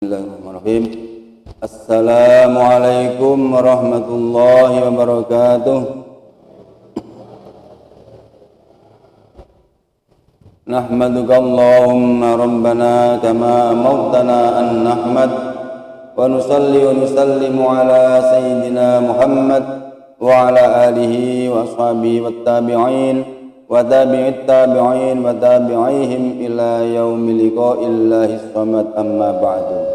Bismillahirrahmanirrahim. Assalamualaikum warahmatullahi wabarakatuh. Nahmaduka Allahumma rabbana kama amartana an nahmad wa nusalli wa nusallimu ala sayyidina Muhammad wa ala alihi wa ashabihi wat tabi'in wa tabi'it tabi'in wa tabi'ihim ila yaumil liqa'illahi samad, amma ba'du.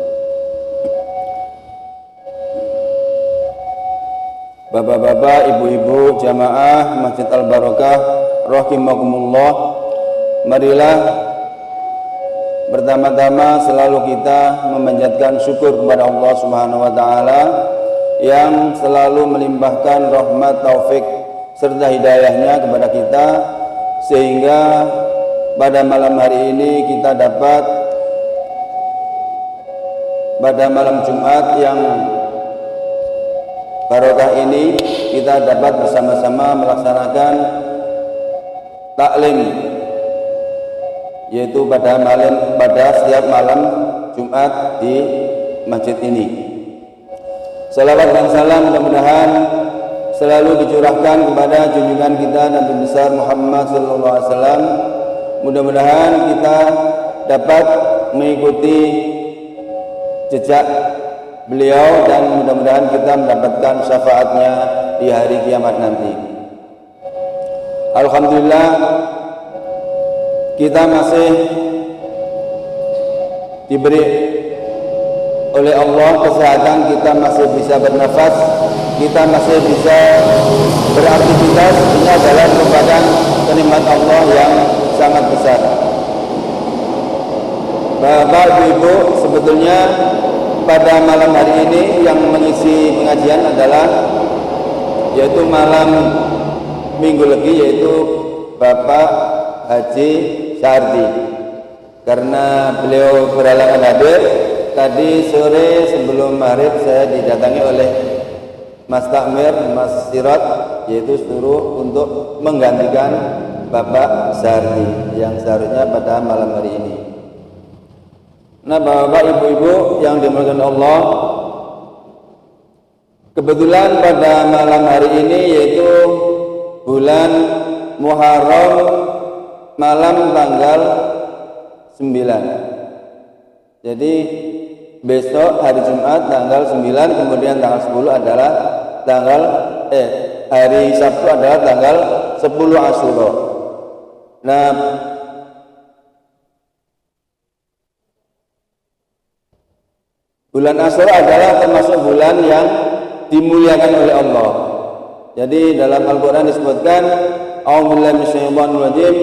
Bapak-bapak, ibu-ibu jamaah Masjid Al-Barakah rahimakumullah, marilah pertama-tama selalu kita memanjatkan syukur kepada Allah Subhanahu wa taala yang selalu melimpahkan rahmat, taufik serta hidayahnya kepada kita, sehingga pada malam hari ini kita dapat pada malam Jumat yang barokah ini kita dapat bersama-sama melaksanakan taklim, yaitu pada setiap malam Jumat di masjid ini. Salawat dan salam mudah-mudahan selalu dicurahkan kepada junjungan kita Nabi besar Muhammad SAW. Mudah-mudahan kita dapat mengikuti jejak beliau dan mudah-mudahan kita mendapatkan syafaatnya di hari kiamat nanti. Alhamdulillah, kita masih diberi oleh Allah kesehatan, kita masih bisa bernafas, kita masih bisa beraktivitas. Ini adalah merupakan nikmat Allah yang sangat besar. Bapak Ibu, sebetulnya pada malam hari ini yang mengisi pengajian adalah yaitu malam Minggu Legi, yaitu Bapak Haji Sardi, karena beliau berhalangan hadir. Tadi sore sebelum maghrib saya didatangi oleh Mas Takmir, Mas Sirat, yaitu suruh untuk menggantikan Bapak Sardi yang seharusnya pada malam hari ini. Nah, bapak ibu-ibu yang dimuliakan Allah, kebetulan pada malam hari ini yaitu bulan Muharram, malam tanggal 9. Jadi besok hari Jumat tanggal 9, kemudian tanggal 10 adalah hari Sabtu adalah tanggal 10 Asyura. Nah, bulan Asyura adalah termasuk bulan yang dimuliakan oleh Allah. Jadi dalam Al-Quran disebutkan, a'udzubillahi minasyaitonir rajim,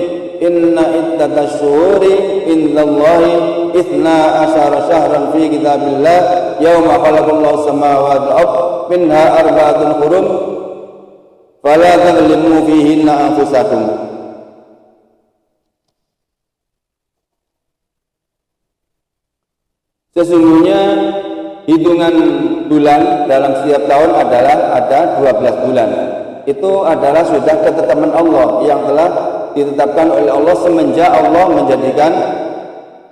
inna iddatash syuhuri indallahi itsna asyara syahran fi kitabillah yauma khalaqallahu samawati wal ardh minha arba'atun hurum fala tadhlimu fihinna anfusakum. Sesungguhnya hitungan bulan dalam setiap tahun adalah ada 12 bulan. Itu adalah sudah ketetapan Allah yang telah ditetapkan oleh Allah semenjak Allah menjadikan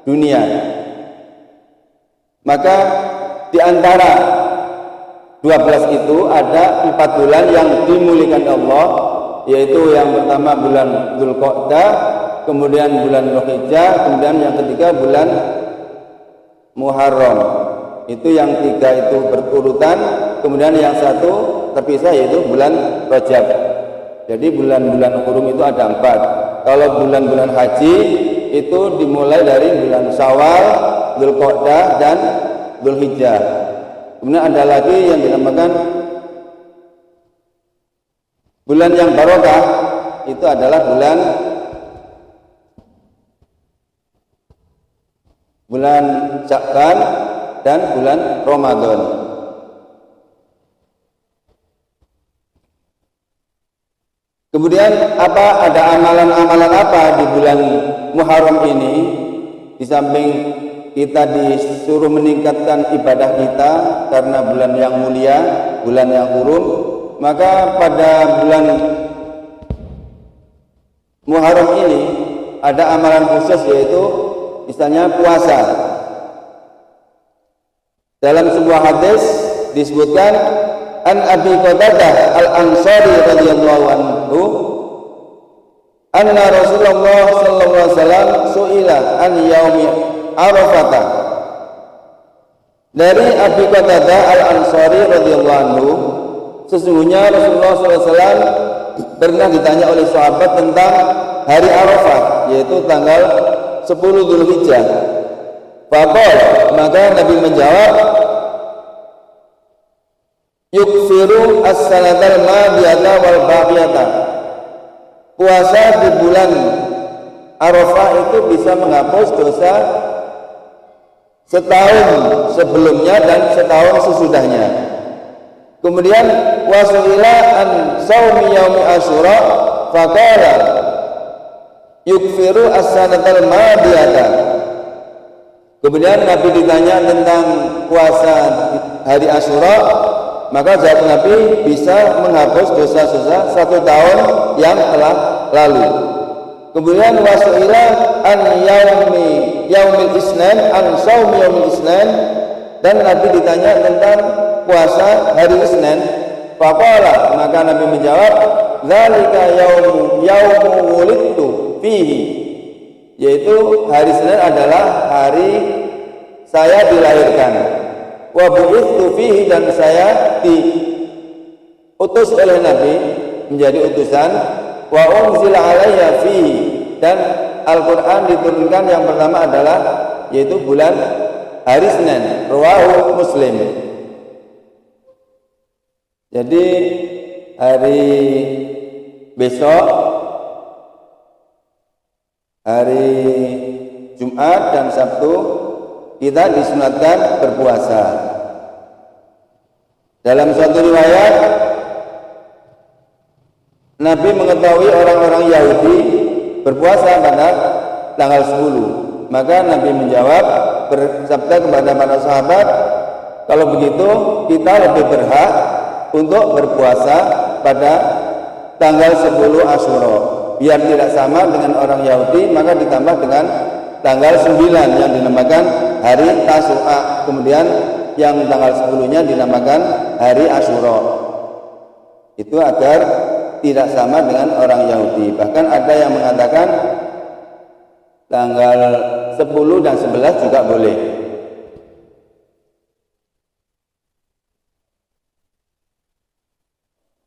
dunia. Maka di antara 12 itu ada 4 bulan yang dimuliakan Allah, yaitu yang pertama bulan Dzulqa'dah, kemudian bulan Dzulhijjah, kemudian yang ketiga bulan Muharram. Itu yang 3 itu berurutan, kemudian yang 1 terpisah yaitu bulan Rajab. Jadi bulan-bulan hurum itu ada 4. Kalau bulan-bulan haji itu dimulai dari bulan Syawal, Dzulqa'dah dan Dzulhijjah. Kemudian ada lagi yang dinamakan bulan yang barokah, itu adalah bulan Sya'ban dan bulan Ramadan. Kemudian ada amalan-amalan apa di bulan Muharram ini? Di samping kita disuruh meningkatkan ibadah kita karena bulan yang mulia, bulan yang hurum, maka pada bulan Muharram ini ada amalan khusus, yaitu misalnya puasa. Dalam sebuah hadis disebutkan an Abi Qatadah Al-Ansari radhiyallahu anhu anna Rasulullah sallallahu alaihi wasallam su'ila an yaumi Arafah. Dari Abi Qatadah Al-Ansari radhiyallahu anhu, sesungguhnya Rasulullah sallallahu alaihi wasallam pernah ditanya oleh sahabat tentang hari Arafah, yaitu tanggal 10 Dzulhijjah. Faqala, maka Nabi menjawab, yukfiru as-sanatal madiyata wal baqiyata. Puasa di bulan Arafah itu bisa menghapus dosa setahun sebelumnya dan setahun sesudahnya. Kemudian wasuila an saumi yaumi asyura faqala yukfiru as-sanatal madiyata. Kemudian Nabi ditanya tentang puasa hari Asyura, maka jawab Nabi bisa menghapus dosa-dosa 1 tahun yang telah lalu. Kemudian wasuila an yaumil isnan an saumi yaumil isnan, dan Nabi ditanya tentang puasa hari Isnin. Faqala, maka Nabi menjawab, dzalika yaumu wulidtu fihi, yaitu hari Senin adalah hari saya dilahirkan. Wa bu'itsu fihi, dan saya diutus oleh Nabi menjadi utusan. Wa unzila alayya fihi, dan Al-Qur'an diturunkan yang pertama adalah yaitu bulan hari Senin. Rawahu Muslim. Jadi hari besok, hari Jumat dan Sabtu kita disunatkan berpuasa. Dalam suatu riwayat, Nabi mengetahui orang-orang Yahudi berpuasa pada tanggal 10. Maka Nabi menjawab, bersabda kepada para sahabat, kalau begitu kita lebih berhak untuk berpuasa pada tanggal 10 Asyura. Biar tidak sama dengan orang Yahudi, maka ditambah dengan tanggal 9 yang dinamakan hari Tasu'a. Kemudian yang tanggal 10-nya dinamakan hari Asyura. Itu agar tidak sama dengan orang Yahudi. Bahkan ada yang mengatakan tanggal 10 dan 11 juga boleh.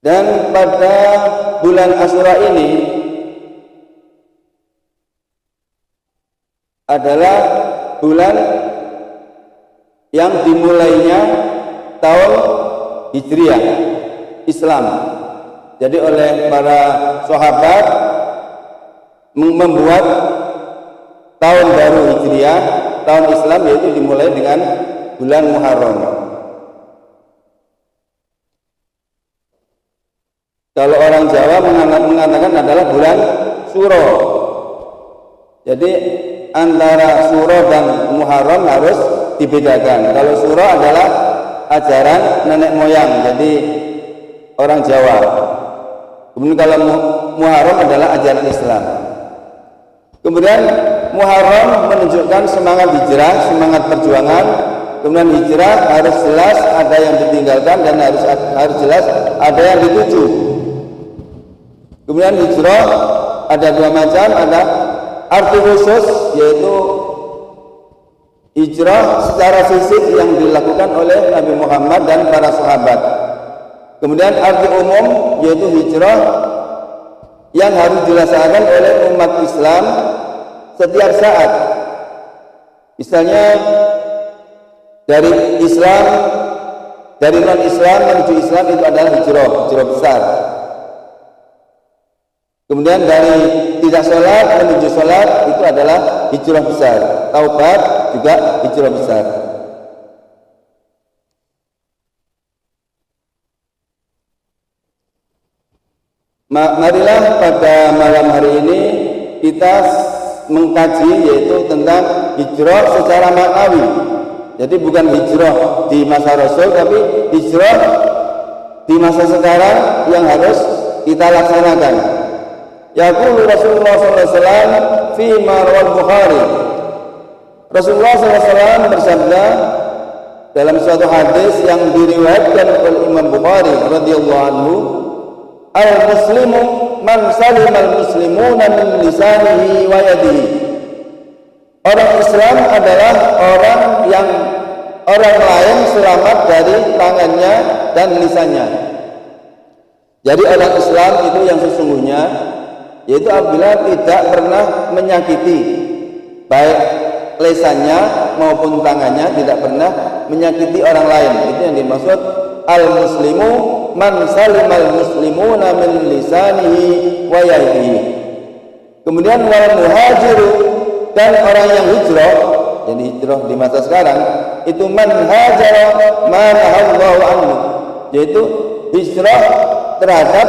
Dan pada bulan Asyura ini adalah bulan yang dimulainya tahun Hijriah Islam. Jadi oleh para sahabat membuat tahun baru Hijriah, tahun Islam, yaitu dimulai dengan bulan Muharram. Kalau orang Jawa mengatakan adalah bulan Suro. Jadi antara Suro dan Muharram harus dibedakan. Kalau Suro adalah ajaran nenek moyang, jadi orang Jawa. Kemudian kalau Muharram adalah ajaran Islam. Kemudian Muharram menunjukkan semangat hijrah, semangat perjuangan. Kemudian hijrah harus jelas ada yang ditinggalkan dan harus jelas ada yang dituju. Kemudian hijrah ada 2 macam, ada arti khusus, yaitu hijrah secara fisik yang dilakukan oleh Nabi Muhammad dan para sahabat. Kemudian arti umum, yaitu hijrah yang harus dilaksanakan oleh umat Islam setiap saat. Misalnya dari Islam, dari non-Islam menuju Islam, itu adalah hijrah besar. Kemudian dari tidak sholat menuju sholat, itu adalah hijrah besar. Taubat juga hijrah besar. Marilah pada malam hari ini kita mengkaji yaitu tentang hijrah secara maknawi. Jadi bukan hijrah di masa Rasul, tapi hijrah di masa sekarang yang harus kita laksanakan. Yaqulu Rasulullah SAW fi ma rawal Bukhari. Rasulullah SAW bersabda dalam suatu hadis yang diriwayatkan oleh Imam Bukhari radhiyallahu anhu, al-muslimu man salimal muslimuna min lisanihi wa yadihi. Orang Islam adalah orang yang orang lain selamat dari tangannya dan lisannya. Jadi orang Islam itu yang sesungguhnya yaitu apabila tidak pernah menyakiti, baik lisannya maupun tangannya, tidak pernah menyakiti orang lain. Itu yang dimaksud al-muslimu man salimal muslimuna min lisanihi wa yadihi. Kemudian wal muhajiru, dan orang yang hijrah, jadi hijrah di masa sekarang itu man hajara ma nahallahu anhu, yaitu hijrah terhadap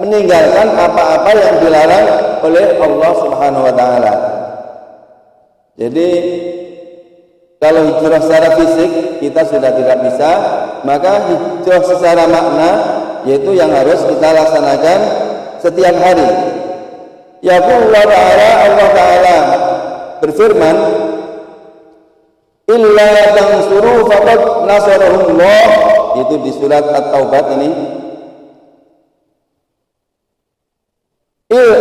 meninggalkan apa-apa yang dilarang oleh Allah Subhanahu wa taala. Jadi kalau hijrah secara fisik kita sudah tidak bisa, maka hijrah secara makna yaitu yang harus kita laksanakan setiap hari. Yaqulullah ta'ala, Allah ta'ala berfirman, illa tansuru faqad nasarahullah, itu di surat At-Taubah ini.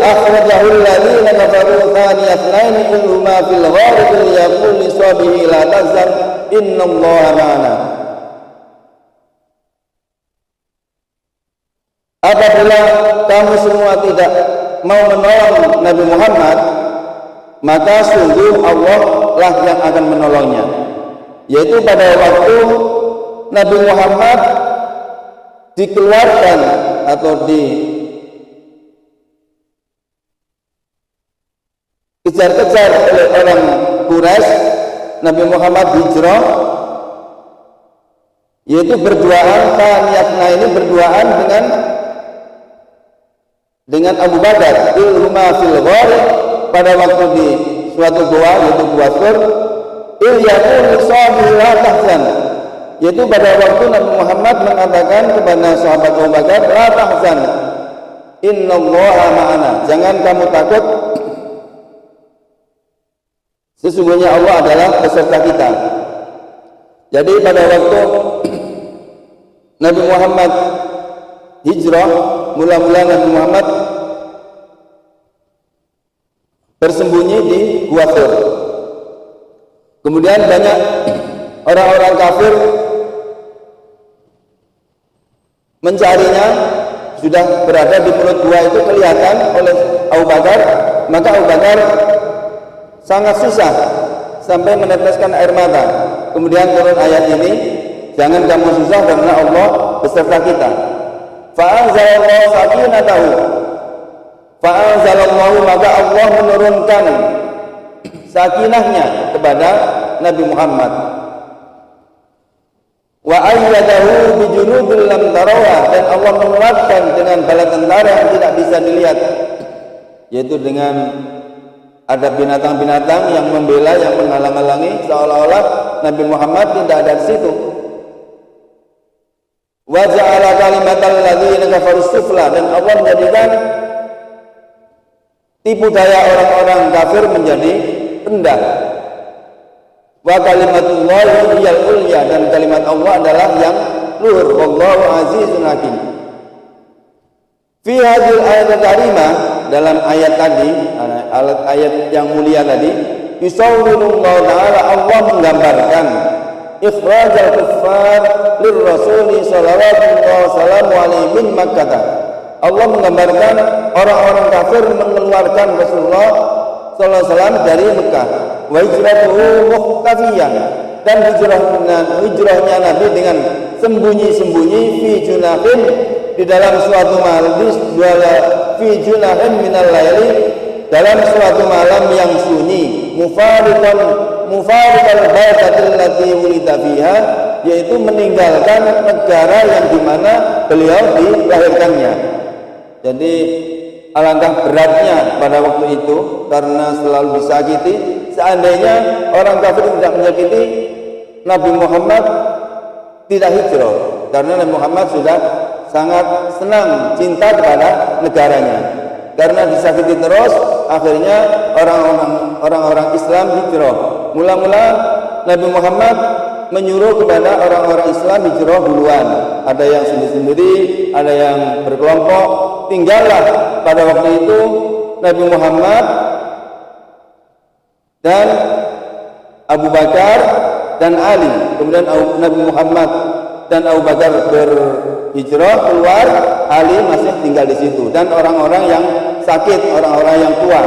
Akhrajahu alladhina kafaru thaniya itsnaini idh huma fil ghari yaqulu li sahibihi la tahzan innallaha ma'ana. Apabila kamu semua tidak mau menolong Nabi Muhammad, maka sungguh Allah lah yang akan menolongnya. Yaitu pada waktu Nabi Muhammad dikeluarkan atau dikejar-kejar oleh orang Quraisy, Nabi Muhammad hijrah, yaitu berduaan, niatnya ini berduaan dengan Abu Bakar. Ilhuma fil ghar, pada waktu di suatu gua, yaitu Gua Sur. Il yaqul sahabi la tahzan, yaitu pada waktu Nabi Muhammad mengatakan kepada sahabat Abu Bakar, la tahzan innallaha ma'ana, jangan kamu takut, sesungguhnya Allah adalah beserta kita. Jadi pada waktu Nabi Muhammad hijrah, mula-mula Nabi Muhammad bersembunyi di Gua Sur. Kemudian banyak orang-orang kafir mencarinya, sudah berada di perut gua itu kelihatan oleh Abu Bakar, maka Abu Bakar sangat susah sampai meneteskan air mata. Kemudian turun ayat ini, jangan kamu susah karena Allah beserta kita. Fa'anzalallahu sakinatahu, fa'anzalallahu, maka Allah menurunkan sakinahnya kepada Nabi Muhammad. Wa ayyadahu bijunudin lam tarawha, dan Allah menguatkan dengan bala tentara yang tidak bisa dilihat, yaitu dengan ada binatang-binatang yang membela, yang menghalang-halangi, seolah-olah Nabi Muhammad tidak ada di situ. Wa ja'ala kalimatal ladzina kafaru sufla, dan Allah menjadikan tipu daya orang-orang kafir menjadi rendah. Wa kalimatullahi hiyal ulya, dan kalimat Allah adalah yang luhur. Wallahu azizun hakim. Fi hadhil ayat karimah, dalam ayat tadi, ayat yang mulia tadi, yusawwirullahu ta'ala, Allah menggambarkan ikhrajal kuffar lir rasuli sallallahu alaihi min Makkah. Allah menggambarkan orang-orang kafir mengeluarkan Rasulullah sallallahu alaihi wasallam dari Mekah. Wa hijratuhu mukhtafiyan, dan hijrahnya Nabi dengan sembunyi-sembunyi, fi junafin, di dalam suatu malam, fi junahin minal laili, dalam suatu malam yang sunyi, mufariqal baitatil lati wulida fiha, yaitu meninggalkan negara yang dimana beliau dilahirkannya. Jadi alangkah beratnya pada waktu itu karena selalu disakiti. Seandainya orang kafir tidak menyakiti, Nabi Muhammad tidak hijrah, karena Nabi Muhammad sudah sangat senang, cinta kepada negaranya. Karena disakiti terus, akhirnya orang-orang Islam hijrah. Mula-mula Nabi Muhammad menyuruh kepada orang-orang Islam hijrah duluan. Ada yang sendiri-sendiri, ada yang berkelompok. Tinggallah pada waktu itu Nabi Muhammad dan Abu Bakar dan Ali. Kemudian Nabi Muhammad dan Abu Bakar berhijrah keluar, Ali masih tinggal di situ, dan orang-orang yang sakit, orang-orang yang tua.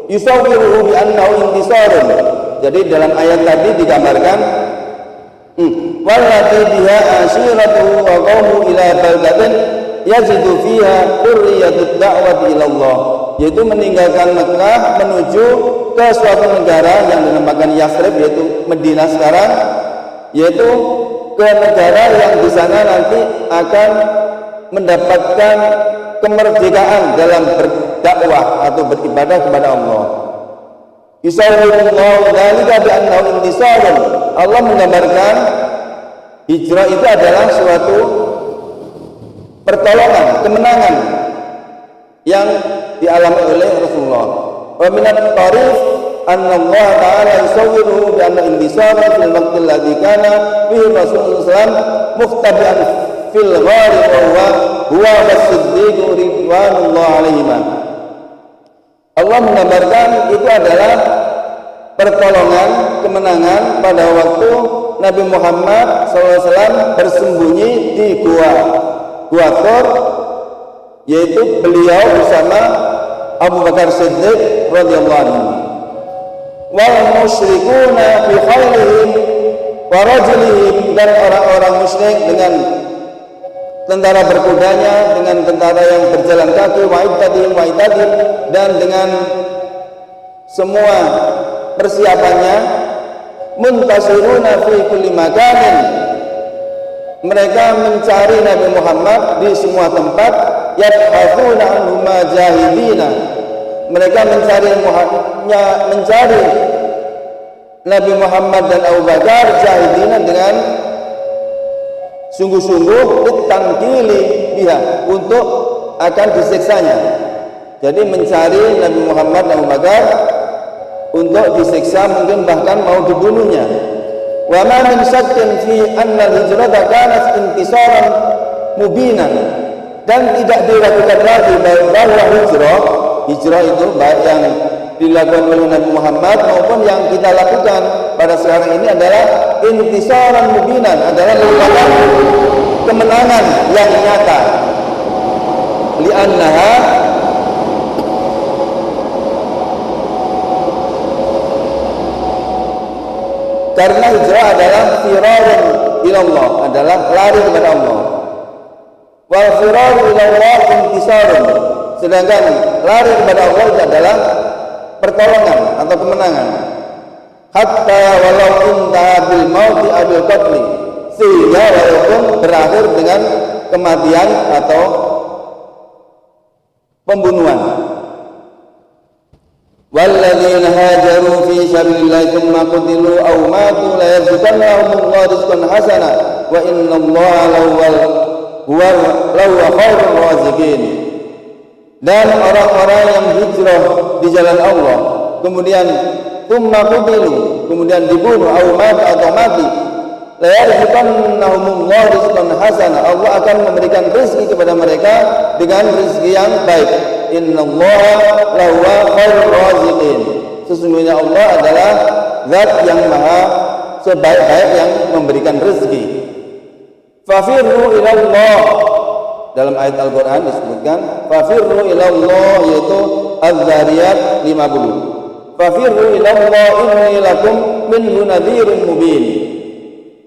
Yusawwiruhu bi annahu intisarun. Jadi dalam ayat tadi digambarkan wallati biha ashiratuhu wa qaumu ila baldatin yazidu fiha hurriyatud da'wati ila Allah, yaitu meninggalkan Mekah menuju ke suatu negara yang dinamakan Yasrib, yaitu Medina sekarang, yaitu ke negara yang di sana nanti akan mendapatkan kemerdekaan dalam berdakwah atau beribadah kepada Allah. Yusawwirullahu dzalika bi annahu intisarun. Allah menggambarkan hijrah itu adalah suatu pertolongan, kemenangan yang dialami oleh Rasulullah. Wa minat tarif anna Allah ta'ala yusawwiruhu bi anna intisara fil waqti alladhi kana fihi Rasulullah SAW muhtabi'an fil ghari wa huwa as-siddiq ridwanullah alaihima. Allah menggambarkan itu adalah pertolongan, kemenangan pada waktu Nabi Muhammad SAW bersembunyi di Gua Thur, yaitu beliau bersama Abu Bakar Siddiq radhiyallahu anhu. Wal musyrikuna bi khailihim wa rajulihim, dan orang-orang musyrik dengan tentara berkudanya, dengan tentara yang berjalan kaki, wa'idadihim, dan dengan semua persiapannya, muntasiruna fi kulli makanin, mereka mencari Nabi Muhammad di semua tempat, yabhatsuna anhu majahidina, mereka mencari Nabi Muhammad dan Abu Bakar jahidina dengan sungguh-sungguh ditangkili biha, untuk akan disiksanya. Jadi mencari Nabi Muhammad dan Abu Bakar untuk disiksa, mungkin bahkan mau dibunuhnya. Wa ma min syakkin fi anna al-hijrata kanat intisaran mubinan, dan tidak diragukan lagi bahwa hijrah itu baik yang dilakukan oleh Nabi Muhammad maupun yang kita lakukan pada sekarang ini adalah intisaran mubinan, adalah merupakan kemenangan yang nyata. Li'annaha karena hijrah adalah firarun ilallah, adalah lari kepada Allah. Wal firaru ilallah intisarun, sedangkan lari kepada Allah itu adalah pertolongan atau kemenangan. Hatta walau intaha bil mauti abil qatli, sehingga walaupun berakhir dengan kematian atau pembunuhan. Walladzina hajaru fi sabilillahi tsumma qutilu aw matu la yarzuqannahumullahu rizqan hasana wa innallaha lahu khairur raziqin. Dan orang-orang yang hijrah di jalan Allah, kemudian tsumma qutilu, kemudian dibunuh, aw matu atau mati, la yarzuqannahumullahu rizqan hasana, Allah akan memberikan rezeki kepada mereka dengan rezeki yang baik. Innallaha lahu khairur raziqin, sesungguhnya Allah adalah zat yang maha sebaik-baik yang memberikan rezeki. Fafirru ilallah, dalam ayat Al-Quran disebutkan fafirru ilallah, yaitu Az-Zariyat 50. Fafirru ilallah inni lakum minhu nadhirun mubin,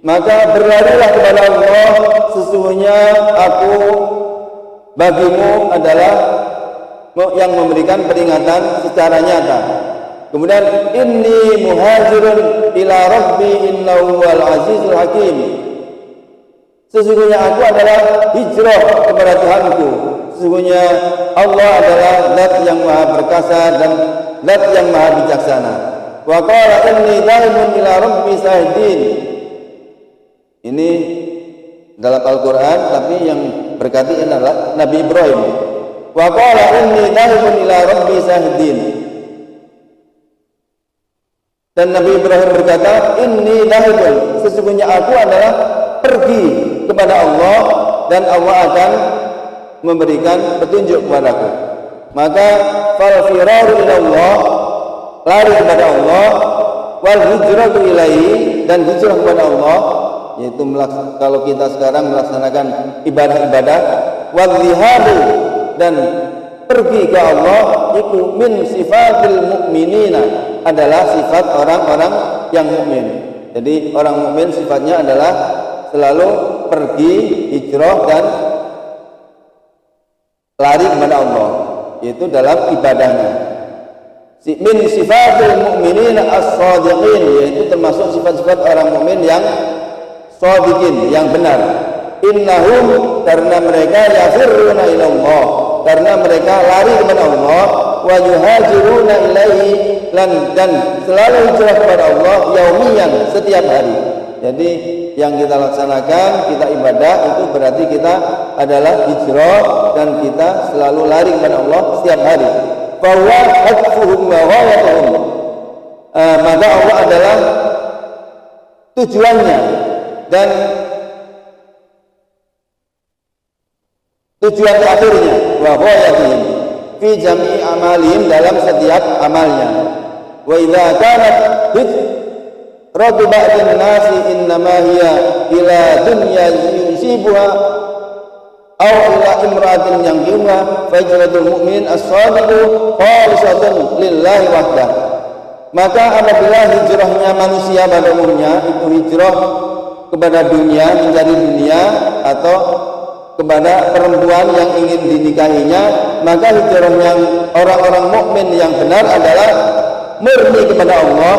maka berlarilah kepada Allah, sesungguhnya aku bagimu adalah yang memberikan peringatan secara nyata. Kemudian inni muhajirun ila rabbi innahu wal azizul hakim, sesungguhnya aku adalah hijrah kepada Tuhanku, sesungguhnya Allah adalah zat yang maha perkasa dan zat yang maha bijaksana. Wa qala inni dhahibun ila rabbi sahdin, ini dalam Al-Quran, tapi yang berkati adalah Nabi Ibrahim. Wa qala inni dhahibun ila rabbi sahdin. Dan Nabi Ibrahim berkata, inni dhahibun, sesungguhnya aku adalah pergi kepada Allah dan Allah akan memberikan petunjuk kepadaku. Maka fal firaru ila Allah, lari kepada Allah, wal hijratu ilaihi, dan hijrah kepada Allah, yaitu kalau kita sekarang melaksanakan ibadah-ibadah, wal zihabu, dan pergi ke Allah, itu min sifatil mukminina, adalah sifat orang-orang yang mukmin. Jadi orang mukmin sifatnya adalah selalu pergi, hijrah, dan lari kepada Allah, yaitu dalam ibadahnya. Min sifatil mu'minin as-shadiqin, yaitu termasuk sifat-sifat orang mukmin yang shadiqin, yang benar. Innahum, karena mereka yafirruna ila Allah, karena mereka lari kepada Allah, wa yuhajiruna ilaihi, dan selalu hijrah kepada Allah yaumiyan, setiap hari. Jadi yang kita laksanakan, kita ibadah, itu berarti kita adalah hijrah dan kita selalu lari kepada Allah setiap hari. Bahwa hadfuhum wa ghayatuhum, maka Allah adalah tujuannya dan tujuan akhirnya, wa ghayatuhum fi jami'i amalihim, dalam setiap amalnya. Wa idza kanat radu ba'din nasi innama hiya ila dunya yusibuha aw ila imra'atin yankihuha fa hijratul mu'min as-sadiqu khalisatun lillahi wahdah. Maka apabila hijrahnya manusia pada umumnya itu hijrah kepada dunia, mencari dunia, atau kepada perempuan yang ingin dinikahinya, maka hijrah yang orang-orang mukmin yang benar adalah murni kepada Allah,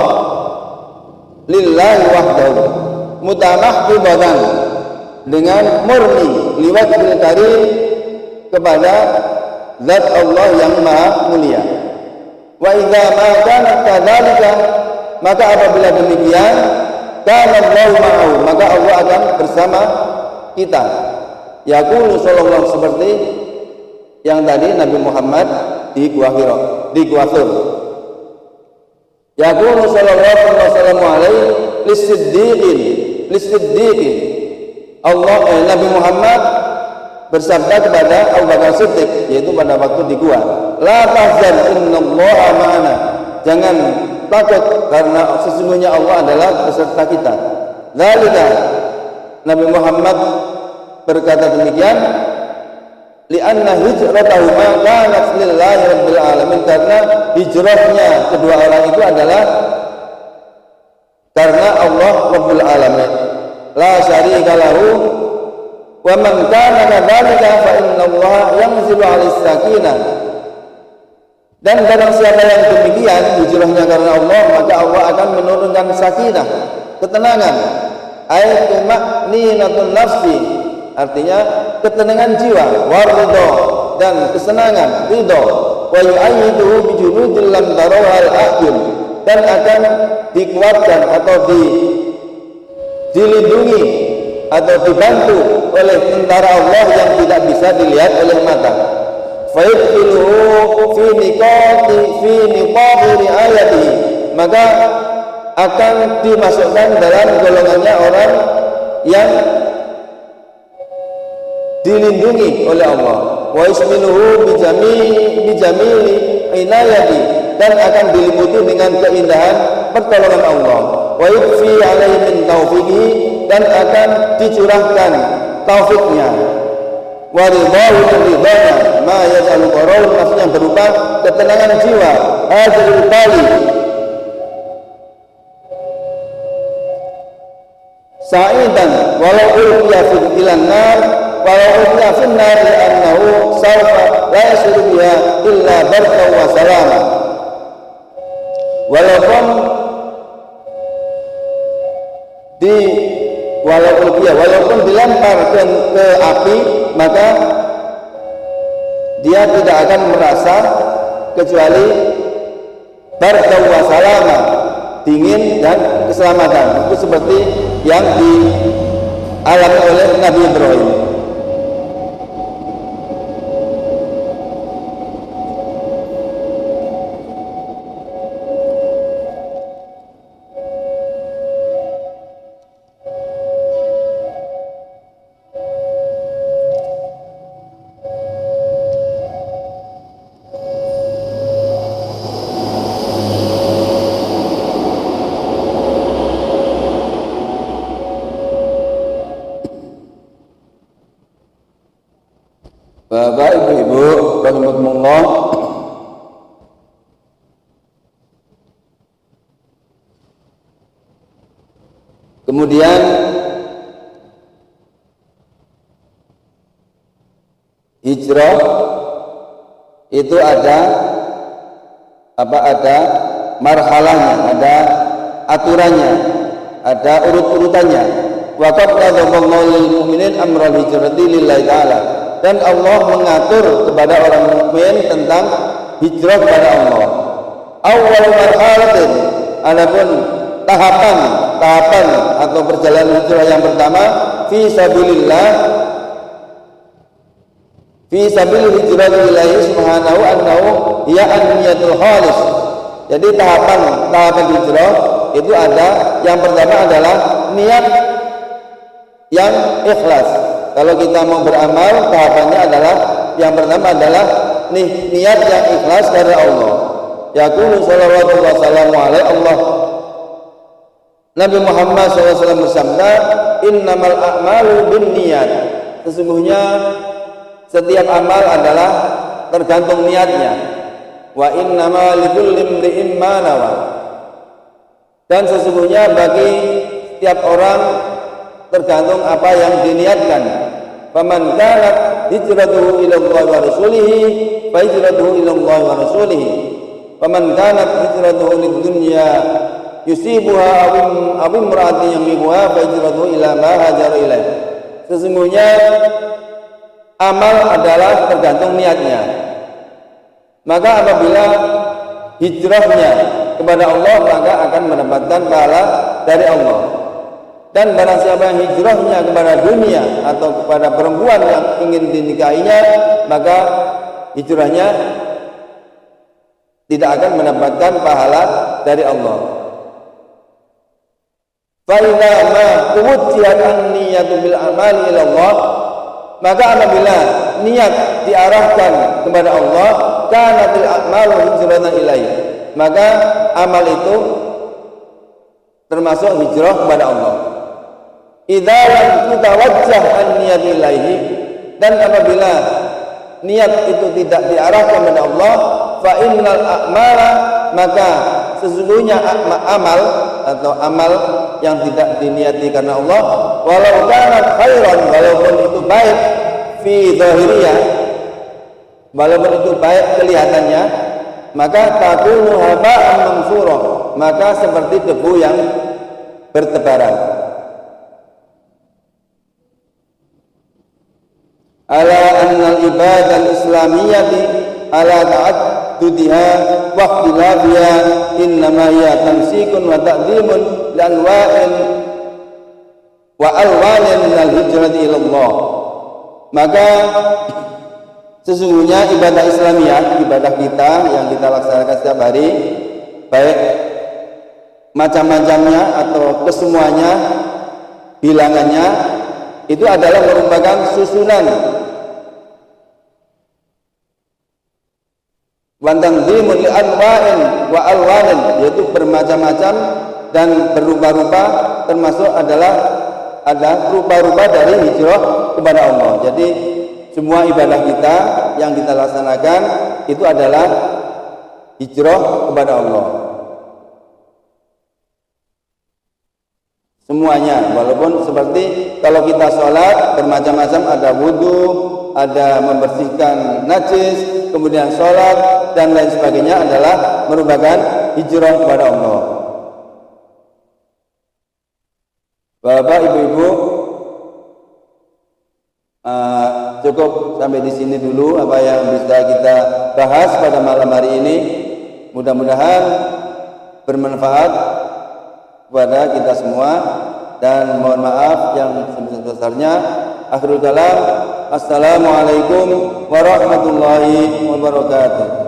lillahi wahdahu, mutamahhibatan, dengan murni, liwat bil karim, kepada zat Allah yang maha mulia. Wa idza ma kana kadzalika, maka apabila demikian, kana Allahu ma'ahu, maka Allah akan bersama kita. Yaqulu sallallahu, seperti yang tadi Nabi Muhammad di Gua Hira, di Gua Thur. Yaqulu sallallahu alaihi lisiddiqin, Allah Nabi Muhammad bersabda kepada Abu Bakar Siddiq, yaitu pada waktu di gua, la tahzan innallaha ma'ana, jangan takut karena sesungguhnya Allah adalah beserta kita. Dzalika, Nabi Muhammad berkata demikian, li'anna hijratahu ma kanat lillahi rabbil alamin, karena hijrahnya kedua orang itu adalah karena Allah Rabbul Alamin, la syarika lahu, wa man kana kadzalika fa innallaha yanzilu 'alis sakinah, dan barang siapa yang demikian hijrahnya karena Allah, maka Allah akan menurunkan sakinah, ketenangan, ayat tuma'ninatun nafsi, artinya ketenangan jiwa, waridho, dan kesenangan, ridho, wa yu'ayyiduhu bijunudil lam tarawhal a'yun, dan akan dikuatkan atau dilindungi atau dibantu oleh tentara Allah yang tidak bisa dilihat oleh mata. Fayudkhiluhu fi niqati riayatihi, maka akan dimasukkan dalam golongannya orang yang dilindungi oleh Allah. Wa ismiluhu bijamili inayati, dan akan diliputi dengan keindahan pertolongan Allah. Wa yudfi alaihi min taufiqi, dan akan dicurahkan taufiknya. Wa ridahu ridana ma yaj'alu qara'u, maksudnya berupa ketenangan jiwa, hadil bali sa'idan walau ulqiya fil ilan nar, walau ulqiya fil nar li'annahu sawfa la yasiru biha illa barka wa salama. Walaupun dilempar ke api, maka dia tidak akan merasa kecuali barka wa salama, dingin dan keselamatan. Itu seperti yang dialami oleh Nabi Ibrahim. Kemudian hijrah itu ada marhalahnya, ada aturannya, ada urut-urutannya. Wa qad qadallahu lil mu'minin amral hijrati lillahi ta'ala. Dan Allah mengatur kepada orang mukmin tentang hijrah kepada Allah. Awal marhalatin, adapun tahapan atau perjalanan hijrah yang pertama fi sabilillah, fi sabil hijrati ilahi subhanahu annahu hiya an-niyatul khalis. Jadi tahapan hijrah itu ada, yang pertama adalah niat yang ikhlas. Kalau kita mau beramal, tahapannya adalah yang pertama adalah niat yang ikhlas karena Allah. Yaqulu sallallahu alaihi Allah, Nabi Muhammad SAW bersabda, innamal a'malu binniyat. Sesungguhnya setiap amal adalah tergantung niatnya. Wa innama likulli imri'in ma nawa. Dan sesungguhnya bagi setiap orang tergantung apa yang diniatkan. Faman kanat hijratuhu ila Allah wa rasulih fa hijratuhu ila Allah wa rasulih. Faman kanat hijratuhu lid dunya yusibuha aw imra'atin yamliquha fa hijratuhu ila ma hajara ilaih. Sesungguhnya amal adalah tergantung niatnya. Maka apabila hijrahnya kepada Allah, maka akan mendapatkan pahala dari Allah. Dan barang siapa yang hijrahnya kepada dunia atau kepada perempuan yang ingin dinikahinya, maka hijrahnya tidak akan mendapatkan pahala dari Allah. Fa idza ma tuwajjihat an-niyatu bil amali ila Allah, maka apabila niat diarahkan kepada Allah, kana bil a'malu hijratan ilaihi, maka amal itu termasuk hijrah kepada Allah. Idza lam tutawajjah an-niyat ilaihi, dan apabila niat itu tidak diarahkan kepada Allah, fa innal a'mala, maka sesungguhnya amal atau amal yang tidak diniati karena Allah, walau kanat khairan, walaupun itu baik fi zahiriyah, walaupun itu baik kelihatannya, maka takunu haba'an mansura, maka seperti debu yang bertebaran. Ala annal ibadah islamiyati ala ta'addudiha wa ikhtilafiha innama hiya tansikun wa ta'dhimun li anwa'in wa alwanin minal hijrati ila Allah. Maka sesungguhnya ibadah Islamiyah, ibadah kita yang kita laksanakan setiap hari, baik macam-macamnya atau kesemuanya, bilangannya, itu adalah merupakan susunan wantangzimun li anwa'in wa alwanin, yaitu bermacam-macam dan berupa-rupa, termasuk ada rupa-rupa dari hijrah kepada Allah. Jadi semua ibadah kita yang kita laksanakan itu adalah hijrah kepada Allah. Semuanya, walaupun seperti kalau kita sholat bermacam-macam, ada wudhu, ada membersihkan najis, kemudian sholat dan lain sebagainya adalah merupakan hijrah kepada Allah. Bapak, Ibu-ibu, cukup sampai di sini dulu apa yang bisa kita bahas pada malam hari ini. Mudah-mudahan bermanfaat kepada kita semua, dan mohon maaf yang sebesar-besarnya. Akhirul kalam, assalamualaikum warahmatullahi wabarakatuh.